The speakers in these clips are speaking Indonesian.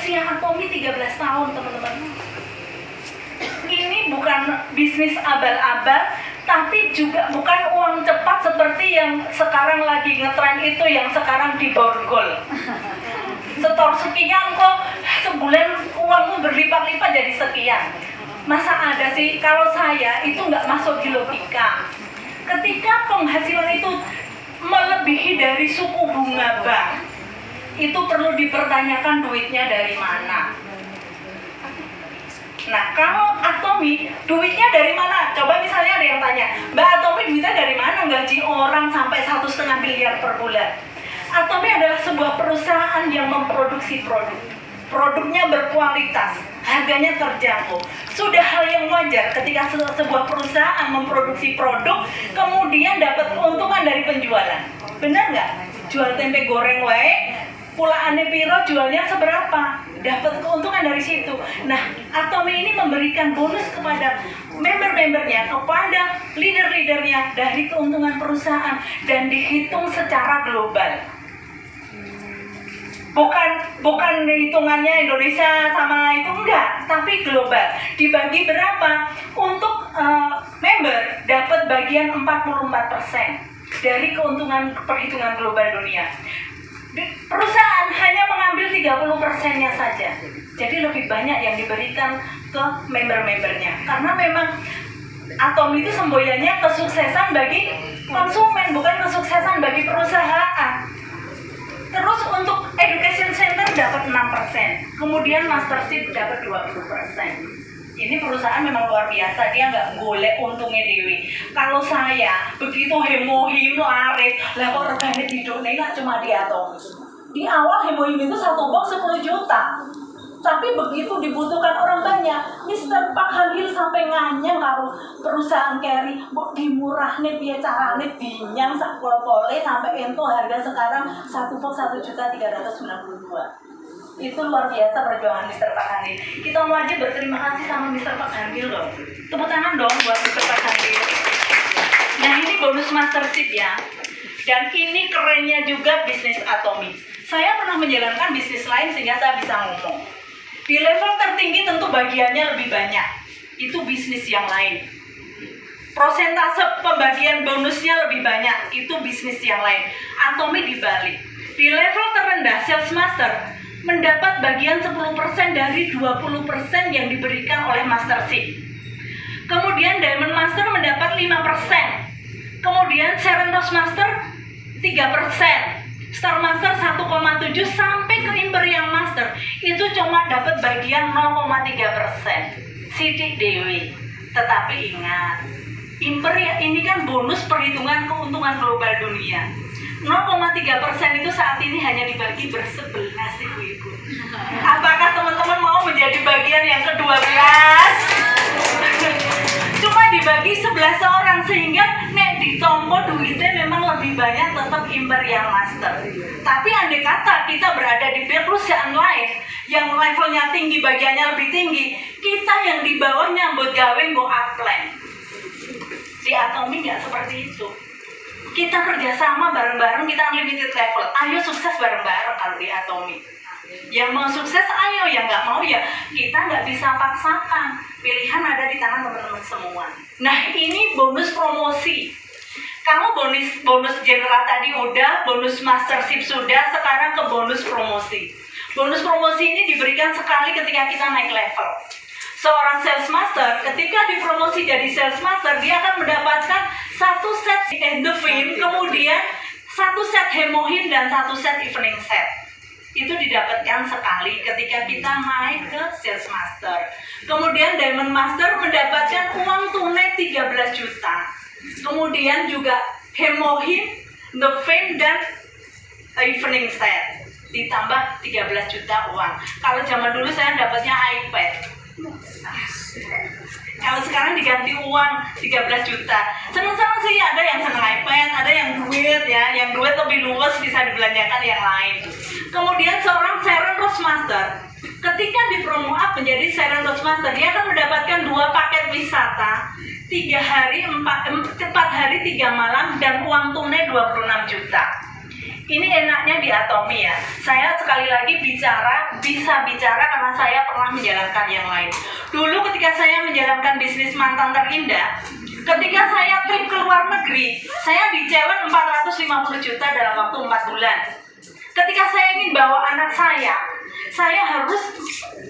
usia Atomi 13 tahun, teman-teman. Ini bukan bisnis abal-abal, tapi juga bukan uang cepat seperti yang sekarang lagi ngetren itu, yang sekarang diborgol. Setor sekian kok, sebulan uangmu berlipat-lipat jadi sekian. Masa ada sih? Kalau saya itu nggak masuk di logika. Ketika penghasilan itu melebihi dari suku bunga bank, itu perlu dipertanyakan duitnya dari mana. Nah, kalau Atomi, duitnya dari mana? Coba misalnya ada yang tanya, Mbak Atomi duitnya dari mana? Gaji orang sampai 1,5 miliar per bulan. Atomi adalah sebuah perusahaan yang memproduksi produk. Produknya berkualitas, harganya terjangkau. Sudah hal yang wajar ketika sebuah perusahaan memproduksi produk, kemudian dapat keuntungan dari penjualan. Benar nggak? Jual tempe goreng wae, pulaane piro, jualnya seberapa, dapat keuntungan dari situ. Nah, Atomi ini memberikan bonus kepada member-membernya, kepada leader-leadernya dari keuntungan perusahaan, dan dihitung secara global. Bukan hitungannya Indonesia sama itu, enggak, tapi global. Dibagi berapa? Untuk member dapat bagian 44% dari keuntungan perhitungan global dunia. Perusahaan hanya mengambil 30%-nya saja. Jadi lebih banyak yang diberikan ke member-membernya. Karena memang Atomi itu semboyannya kesuksesan bagi konsumen, bukan kesuksesan bagi perusahaan. Terus untuk education center dapat 6%, kemudian mastership dapat 20%. Ini perusahaan memang luar biasa, dia nggak golek untungnya dewi. Kalau saya begitu hemohim laris, lah kok regane hidupnya nggak cuma di Atomi. Di awal hemohim itu satu box 10 juta. Tapi begitu dibutuhkan orang banyak, Mr. Park Han-il sampai nganyang karo perusahaan carry, mbok dimurahne piye carane dinyang sak pol-pole sampai ento harga sekarang satu box 1.392.000. Itu luar biasa perjuangan Mr. Park Han-il. Kita mau aja berterima kasih sama Mr. Park Han-il dong. Tepuk tangan dong buat Mr. Park Han-il. Nah, ini bonus mastership ya. Dan ini kerennya juga bisnis Atomi. Saya pernah menjalankan bisnis lain sehingga saya bisa ngomong. Di level tertinggi tentu bagiannya lebih banyak. Itu bisnis yang lain. Prosentase pembagian bonusnya lebih banyak. Itu bisnis yang lain. Atomi dibalik. Di level terendah sales master mendapat bagian 10% dari 20% yang diberikan oleh mastership. Kemudian diamond master mendapat 5%. Kemudian serentos master 3%. Star Master 1,7 sampai ke Imperial Master itu cuma dapat bagian 0,3%. Sidik dewi. Tetapi ingat, Imperial ini kan bonus perhitungan keuntungan global dunia. 0,3% itu saat ini hanya dibagi bersebelas ibu-ibu. Apakah teman-teman mau menjadi bagian yang ke-12? Cuma dibagi 11 orang sehingga nek ditompo duitnya memang lebih banyak tetap Imperial Master. Tapi andai kata kita berada di perusahaan lain yang levelnya tinggi, bagiannya lebih tinggi, kita yang di bawahnya buat gawe go upline. Di Atomi nggak seperti itu. Kita kerjasama bareng-bareng, kita unlimited level. Ayo sukses bareng-bareng kalau di Atomi. Yang mau sukses ayo, yang nggak mau ya kita nggak bisa paksakan. Pilihan ada di tangan teman-teman semua. Nah, ini bonus promosi. Kalau bonus general tadi udah, bonus mastership sudah, sekarang ke bonus promosi. Bonus promosi ini diberikan sekali ketika kita naik level. Seorang sales master ketika dipromosi jadi sales master, dia akan mendapatkan satu set endorphin, kemudian satu set hemohin dan satu set evening set. Itu didapatkan sekali ketika kita naik ke sales master. Kemudian diamond master mendapatkan uang tunai 13 juta. Kemudian juga hemohin, endorphin dan evening set. Ditambah 13 juta uang. Kalau zaman dulu saya dapatnya iPad. Kalau sekarang diganti uang 13 juta. Senang-senang sih, ada yang senang iPad, ada yang duit ya, yang duit lebih luas bisa dibelanjakan yang lain. Kemudian seorang Serentos Master, ketika dipromo up menjadi Serentos Master, dia akan mendapatkan 2 paket wisata, 3 hari, 4 hari 3 malam dan uang tunai 26 juta. Ini enaknya di Atomi ya. Saya sekali lagi bisa bicara karena saya pernah menjalankan yang lain. Dulu ketika saya menjalankan bisnis Mantan Terindah, ketika saya trip ke luar negeri, saya di-challenge 450 juta dalam waktu 4 bulan. Ketika saya ingin bawa anak saya harus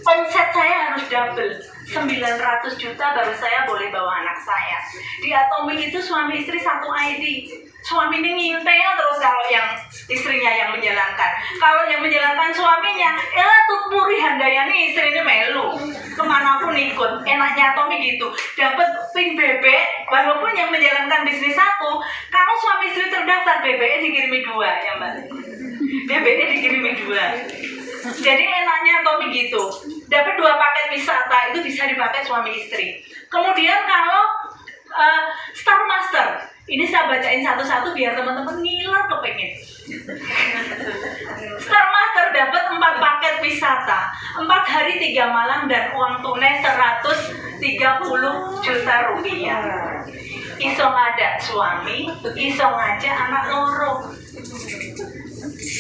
omset saya harus double 900 juta baru saya boleh bawa anak saya. Di Atomi itu suami istri satu ID. Suami ini ngintel terus kalau yang istrinya yang menjalankan. Kalau yang menjalankan suaminya, tutpuri handayani istri ini melu. Kemanapun ikut. Enaknya Atomi gitu. Dapat pin BB, walaupun yang menjalankan bisnis satu, kalau suami istri terdaftar BB-nya dikirimi 2 ya Mbak. BB-nya dikirimi 2. Jadi enaknya Atomi gitu. Dapat 2 paket wisata itu bisa dipakai suami istri. Kemudian kalau Star Master, ini saya bacain satu-satu biar teman-teman ngiler kepengen. Star Master dapat 4 paket wisata, 4 hari 3 malam dan uang tunai 130 juta rupiah. Iso ngajak suami, iso ngajak anak loro.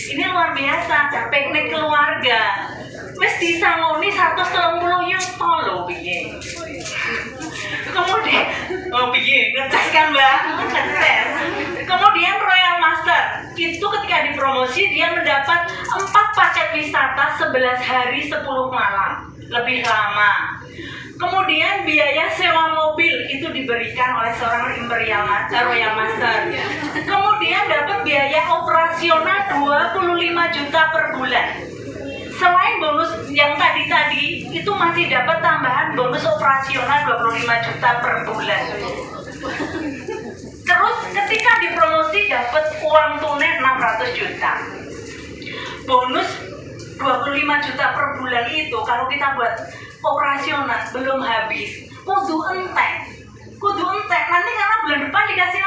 Ini luar biasa, piknik keluarga. Wis disangoni 130 yuto lho piye. Kemudian piye ngetes kan Mbak? Ngetes. Kemudian Royal Master itu ketika dipromosi dia mendapat 4 paket wisata 11 hari 10 malam, lebih lama. Kemudian biaya sewa mobil itu diberikan oleh seorang Royal Master. Kemudian dapat biaya operasional 25 juta per bulan. Selain bonus yang tadi itu masih dapat tambahan bonus operasional 25 juta per bulan. Terus ketika dipromosi dapat uang tunai 600 juta. Bonus 25 juta per bulan itu kalau kita buat operasional belum habis. Kudu entek. Nanti karena bulan depan dikasih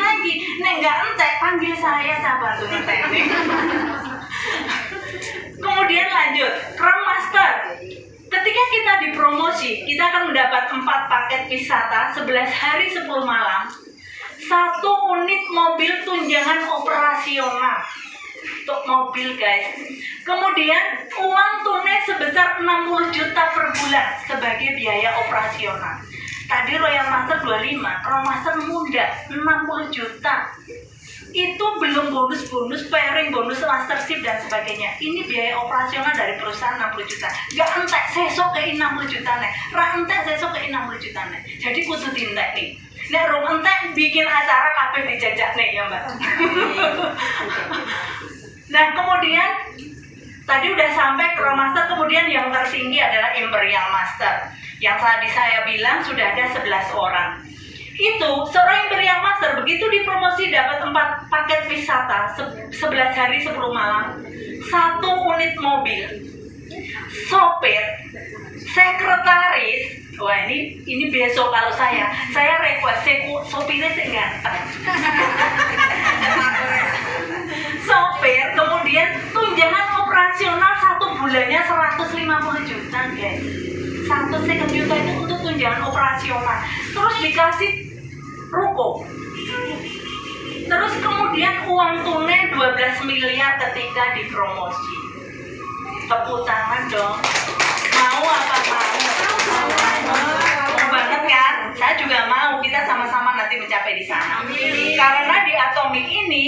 lagi. Nek nggak entek panggil saya bantu entek. Kemudian lanjut, Crown Master. Ketika kita dipromosi, kita akan mendapat 4 paket wisata 11 hari 10 malam, 1 unit mobil tunjangan operasional untuk mobil guys. Kemudian uang tunai sebesar 60 juta per bulan sebagai biaya operasional. Tadi Royal Master 25, Crown Master muda 60 juta. Itu belum bonus pairing, bonus mastership dan sebagainya. Ini biaya operasional dari perusahaan 60 juta. Gak entek sesok ke 60 juta nih. Ra entek sesok ke 60 juta nih. Jadi kudu dintek nih. Nek rum entek bikin acara kabeh dijajak nih ya Mbak. Nah kemudian tadi udah sampai Crown Master, kemudian yang tertinggi adalah Imperial Master. Yang tadi saya bilang sudah ada 11 orang. Itu seorang Imperial Master begitu dipromosi dapat 4 paket wisata 11 hari 10 malam, 1 unit mobil, sopir, sekretaris. Wah ini besok kalau saya request sopirnya sih ganteng. Sopir, kemudian tunjangan operasional 1 bulannya 150 juta guys. 150 juta itu untuk tunjangan operasional. Terus dikasih ruko. Terus kemudian uang tunai 12 miliar ketika dipromosi. Tepuk tangan dong. Mau apa mau? Mau banget kan? Saya juga mau. Kita sama-sama nanti mencapai di sana. Karena di Atomi ini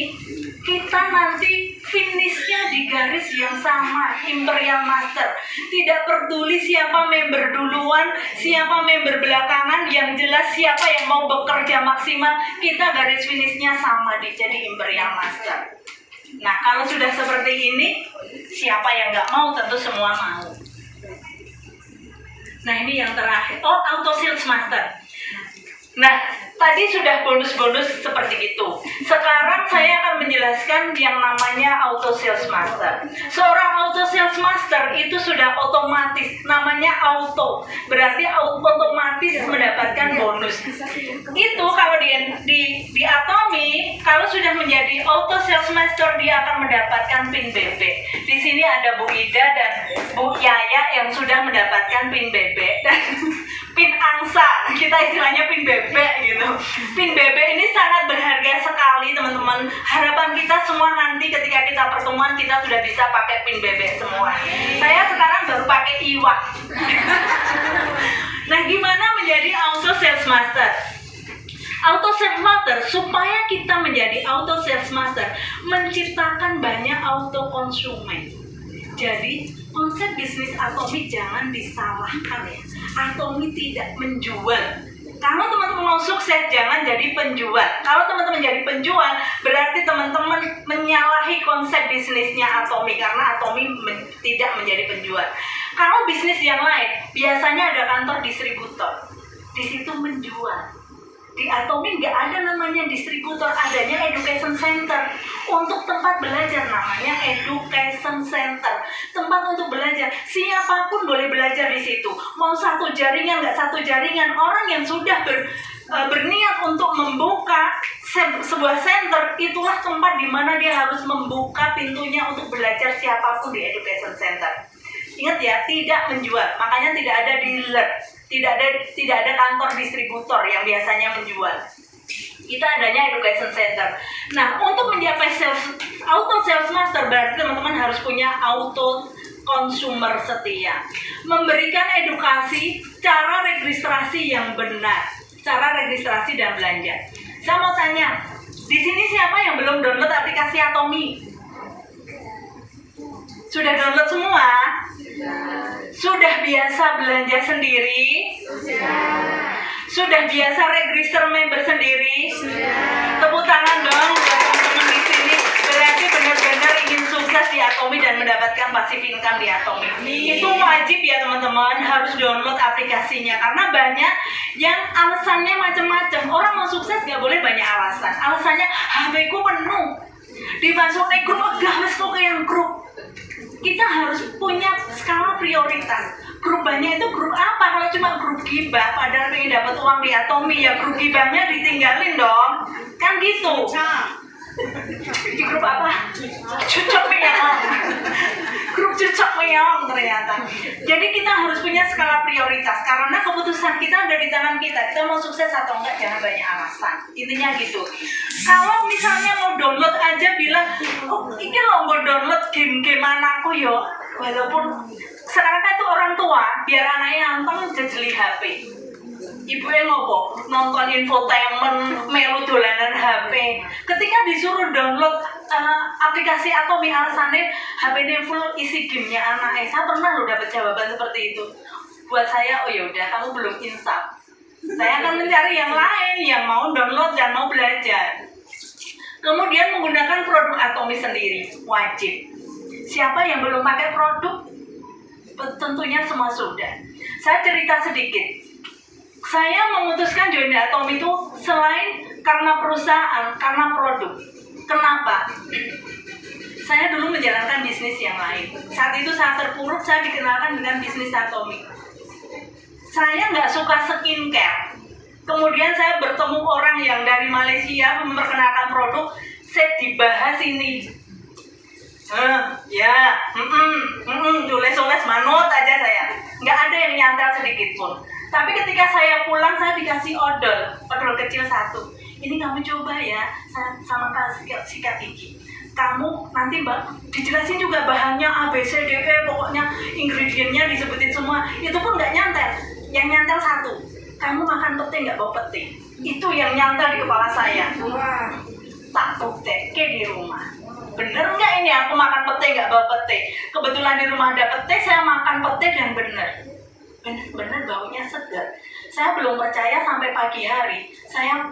kita nanti finishnya di garis yang sama, Imperial Master. Tidak peduli siapa member duluan, siapa member belakangan, yang jelas siapa yang mau bekerja maksimal, kita garis finishnya sama jadi Imperial Master. Nah kalau sudah seperti ini, siapa yang nggak mau? Tentu semua mau. Nah ini yang terakhir, Auto Sales Master. Nah, tadi sudah bonus-bonus seperti itu. Sekarang saya akan menjelaskan yang namanya Auto Sales Master. Seorang Auto Sales Master itu sudah otomatis, namanya auto. Berarti otomatis mendapat mendapatkan bonus. Itu kalau di Atomi, kalau sudah menjadi auto sales master, dia akan mendapatkan PIN BB. Di sini ada Bu Ida dan Bu Yaya yang sudah mendapatkan PIN BB dan PIN angsa, kita istilahnya PIN BB gitu. PIN BB ini sangat berharga sekali teman-teman. Harapan kita semua nanti ketika kita pertemuan kita sudah bisa pakai PIN BB semua. Saya sekarang baru pakai iWak. Nah, gimana menjadi auto sales master? Auto sales master, supaya kita menjadi auto sales master, menciptakan banyak auto konsumen. Jadi konsep bisnis Atomi jangan disalahkan ya. Atomi tidak menjual. Kalau teman-teman mau sukses, jangan jadi penjual. Kalau teman-teman jadi penjual, berarti teman-teman menyalahi konsep bisnisnya Atomi, karena Atomi tidak menjadi penjual. Kalau bisnis yang lain, biasanya ada kantor distributor. Di situ menjual. Di Atomi nggak ada namanya distributor, adanya education center. Untuk tempat belajar namanya education center. Tempat untuk belajar, siapapun boleh belajar di situ. Mau satu jaringan, nggak satu jaringan, orang yang sudah berniat untuk membuka sebuah center, itulah tempat di mana dia harus membuka pintunya untuk belajar siapapun di education center. Ingat ya, tidak menjual, makanya tidak ada dealer. Tidak ada kantor distributor yang biasanya menjual. Kita adanya education center. Nah, untuk mencapai auto sales master berarti teman-teman harus punya auto consumer setia. Memberikan edukasi cara registrasi yang benar, cara registrasi dan belanja. Saya mau tanya, di sini siapa yang belum download aplikasi Atomi? Sudah download semua? Sudah biasa belanja sendiri? Sudah biasa register member sendiri? Tepuk tangan dong buat teman-teman di sini. Berarti benar-benar ingin sukses di Atomi dan mendapatkan passive income di Atomi. Itu wajib ya teman-teman, harus download aplikasinya. Karena banyak yang alasannya macam-macam. Orang mau sukses gak boleh banyak alasan. Alasannya HP ku penuh, dimasukin grup games kok yang grup. Kita harus punya skala prioritas. Grup banyak itu grup apa? Kalau cuma grup gibah, padahal pengen dapat uang di Atomi, ya grup gibahnya ditinggalin dong. Kan gitu. Di grup apa? Cucok meong. Grup cucok meong ternyata. Jadi kita harus punya skala prioritas. Karena keputusan kita ada di tangan kita. Kita mau sukses atau enggak, jangan banyak alasan. Intinya gitu. Kalau misalnya mau download aja bilang, oh ini lo mau download game-game anakku yo. Walaupun sekarang kan itu orang tua, biar anaknya anteng jejeli HP. Ibu yang ngopo nonton infotainment, melu dolanan HP. Ketika disuruh download aplikasi Atomi, alasannya HP-nya full isi gamenya anaknya. Saya pernah loh dapat jawaban seperti itu. Buat saya, oh yaudah kamu belum insaf. Saya akan mencari yang lain yang mau download dan mau belajar. Kemudian menggunakan produk Atomi sendiri, wajib. Siapa yang belum pakai produk? Tentunya semua sudah. Saya cerita sedikit. Saya memutuskan join di Atomi itu selain karena perusahaan, karena produk. Kenapa? Saya dulu menjalankan bisnis yang lain. Saat itu saya terpuruk, saya dikenalkan dengan bisnis Atomi. Saya nggak suka skincare. Kemudian saya bertemu orang yang dari Malaysia memperkenalkan produk, saya dibahas ini. Tulis-tulis manut aja saya. Nggak ada yang nyantel sedikit pun. Tapi ketika saya pulang, saya dikasih odol kecil satu. Ini kamu coba ya, sama sikat gigi. Kamu nanti dijelasin juga bahannya A, B, C, D, E, pokoknya ingredientnya disebutin semua. Itu pun nggak nyantel. Yang nyantel satu, kamu makan pete nggak bau pete. Itu yang nyantel di kepala saya. Tak bukti di rumah. Bener nggak ini aku makan pete nggak bau pete? Kebetulan di rumah ada pete, saya makan pete dan bener baunya segar. Saya belum percaya sampai pagi hari. Saya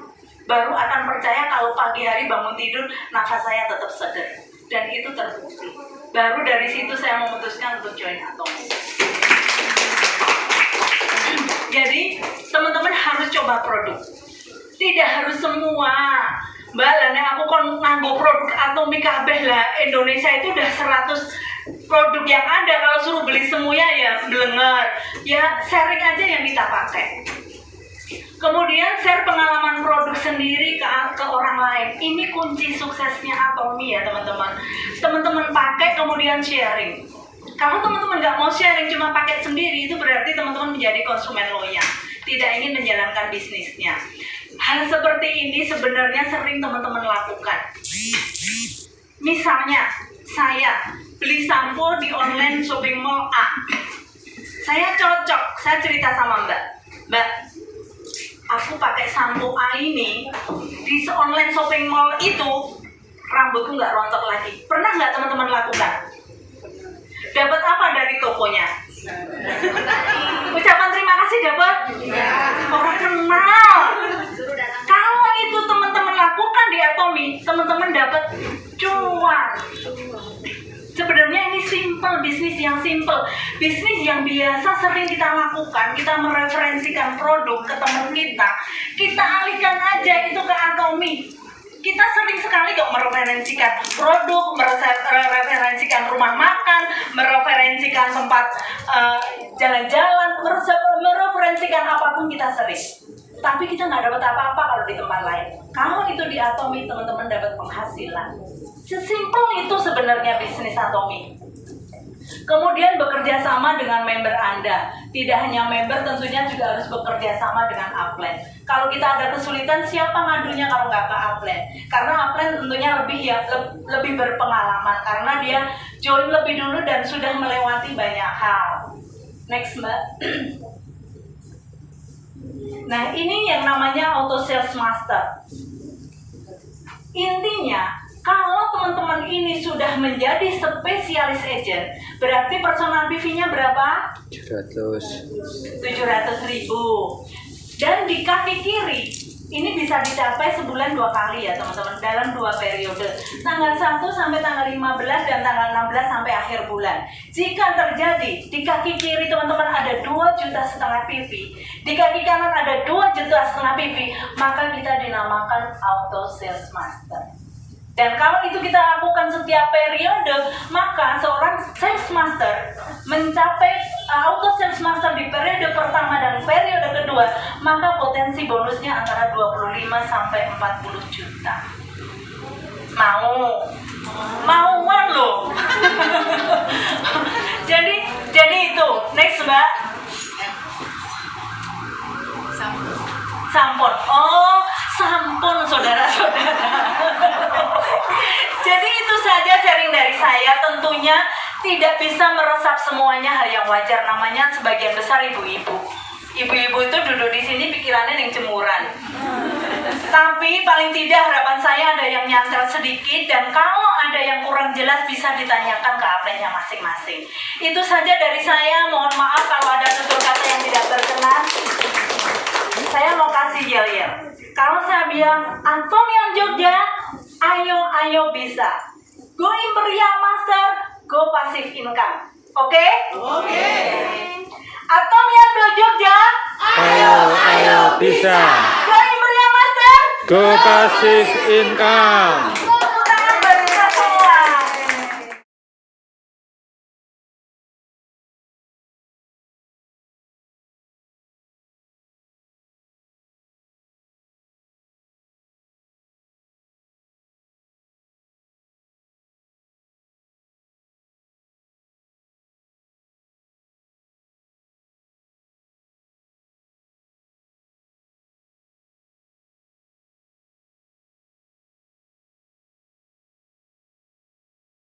baru akan percaya kalau pagi hari bangun tidur nafas saya tetap segar. Dan itu terbukti. Baru dari situ saya memutuskan untuk join Atomi. Jadi teman-teman harus coba produk. Tidak harus semua. Mbak Lana, aku kan nganggo produk Atomi kabeh lah. Indonesia itu udah 100 produk yang ada. Kalau suruh beli semuanya ya blenger. Ya sharing aja yang kita pakai. Kemudian share pengalaman produk sendiri ke orang lain. Ini kunci suksesnya Atomy ya teman-teman. Teman-teman pakai kemudian sharing. Kalau teman-teman nggak mau sharing cuma pakai sendiri, itu berarti teman-teman menjadi konsumen loyal, tidak ingin menjalankan bisnisnya. Hal seperti ini sebenarnya sering teman-teman lakukan. Misalnya saya beli sampo di online shopping mall A. Saya cocok, saya cerita sama Mbak, aku pakai sampo A ini di online shopping mall itu, rambutku nggak rontok lagi. Pernah nggak teman-teman lakukan? Dapat apa dari tokonya? Ucapan terima kasih dapat? Orang kenal. Kalau itu teman-teman lakukan di Atomy, teman-teman dapat cuan. Sebenarnya ini simple, bisnis yang simple, bisnis yang biasa sering kita lakukan. Kita mereferensikan produk ke teman kita alihkan aja itu ke Atomy. Kita sering sekali kok mereferensikan produk, mereferensikan rumah makan, mereferensikan tempat jalan-jalan, mereferensikan apapun kita sering. Tapi kita nggak dapat apa-apa kalau di tempat lain. Kalau itu di Atomy, teman-teman dapat penghasilan. Sesimpel itu sebenarnya bisnis Atomy. Kemudian bekerja sama dengan member Anda. Tidak hanya member, tentunya juga harus bekerja sama dengan upline. Kalau kita ada kesulitan, siapa ngadunya kalau nggak ke upline? Karena upline tentunya lebih berpengalaman karena dia join lebih dulu dan sudah melewati banyak hal. Next, Mbak. Nah, ini yang namanya auto sales master. Intinya, kalau teman-teman ini sudah menjadi spesialis agent, berarti personal PV-nya berapa? 700.000. Dan di kaki kiri, ini bisa dicapai sebulan 2 kali ya teman-teman, dalam 2 periode. Tanggal 1 sampai tanggal 15 dan tanggal 16 sampai akhir bulan. Jika terjadi, di kaki kiri teman-teman ada 2,5 juta PV, di kaki kanan ada 2,5 juta PV, maka kita dinamakan auto sales master. Dan kalau itu kita lakukan setiap periode, maka seorang sales master mencapai auto sales master di periode pertama dan periode kedua, maka potensi bonusnya antara 25 sampai 40 juta. Mauan loh. jadi itu. Next, Mbak. Sampon. Oh, sampun saudara-saudara. Jadi itu saja sharing dari saya. Tentunya tidak bisa meresap semuanya, hal yang wajar. Namanya sebagian besar ibu-ibu. Ibu-ibu itu duduk di sini pikirannya yang jemuran. Tapi paling tidak harapan saya ada yang nyantel sedikit, dan kalau ada yang kurang jelas bisa ditanyakan ke upline-nya masing-masing. Itu saja dari saya. Mohon maaf kalau ada tutur kata yang tidak berkenan. Saya mau kasih yel-yel. Kalau saya bilang Atomy Jogja, ayo bisa. Go Imperial Master, go Passive Income. Oke? Oke. Atomy Jogja, ayo bisa. Go Imperial Master, Go Passive Income.